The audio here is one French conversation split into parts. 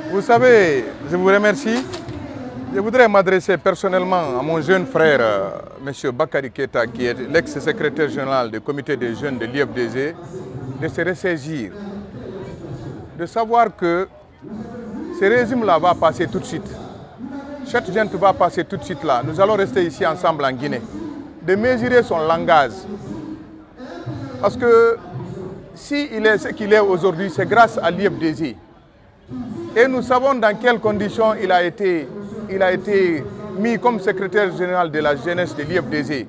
Vous savez, je vous remercie. Je voudrais m'adresser personnellement à mon jeune frère, M. Bakary Keita, qui est l'ex-secrétaire général du comité des jeunes de l'IFDG, de se ressaisir, de savoir que ce régime-là va passer tout de suite. Cette gente va passer tout de suite là. Nous allons rester ici ensemble en Guinée. De mesurer son langage. Parce que s'il est ce qu'il est aujourd'hui, c'est grâce à l'IFDG. Et nous savons dans quelles conditions il a été mis comme secrétaire général de la jeunesse de l'IFDG,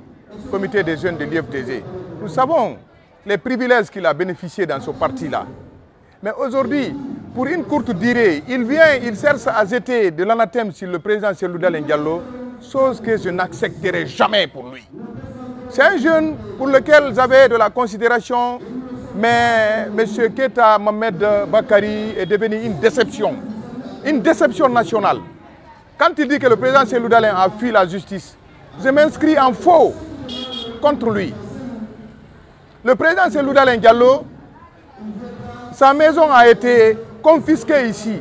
comité des jeunes de l'IFDG. Nous savons les privilèges qu'il a bénéficiés dans ce parti-là. Mais aujourd'hui, pour une courte durée, il cherche à jeter de l'anathème sur le président Cellou Dalein Diallo, chose que je n'accepterai jamais pour lui. C'est un jeune pour lequel j'avais de la considération, mais M. Keita Mohamed Bakary est devenu une déception nationale. Quand il dit que le président Cellou Dalein a fui la justice, je m'inscris en faux contre lui. Le président Cellou Dalein Diallo, sa maison a été confisquée ici,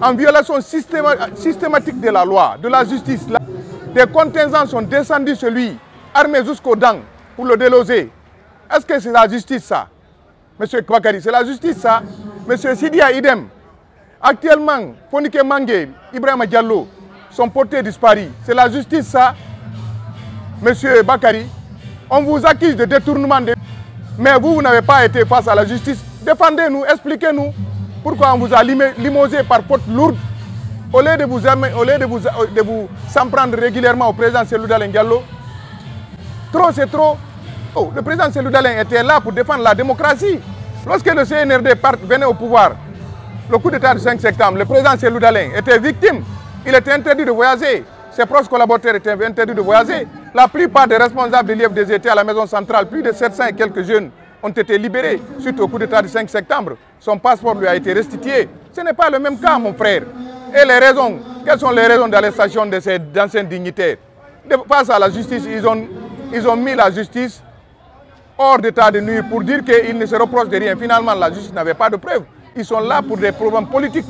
en violation systématique de la loi, de la justice. Des contingents sont descendus chez lui, armés jusqu'aux dents, pour le déloger. Est-ce que c'est la justice ça? Monsieur Bakary, c'est la justice ça? Monsieur Sidia idem. Actuellement, Fonike Mange, Ibrahima Diallo sont portés disparus. C'est la justice ça? Monsieur Bakary, on vous accuse de détournement de... Mais vous n'avez pas été face à la justice. Défendez-nous, expliquez-nous pourquoi on vous a limogé par faute lourde au lieu de vous s'en prendre régulièrement au président Cellou Dalein Diallo. Trop, c'est trop. Oh, le président Cellou Dalein était là pour défendre la démocratie. Lorsque le CNRD venait au pouvoir, le coup d'État du 5 septembre, le président Cellou Dalein était victime. Il était interdit de voyager. Ses proches collaborateurs étaient interdits de voyager. La plupart des responsables de l'IFDG étaient à la maison centrale. Plus de 700 et quelques jeunes ont été libérés suite au coup d'État du 5 septembre. Son passeport lui a été restitué. Ce n'est pas le même cas, mon frère. Et les raisons, quelles sont les raisons d'arrestation de ces anciens dignitaires? Face à la justice, ils ont mis la justice hors d'état de nuire pour dire qu'ils ne se reprochent de rien. Finalement, la justice n'avait pas de preuves. Ils sont là pour des problèmes politiques.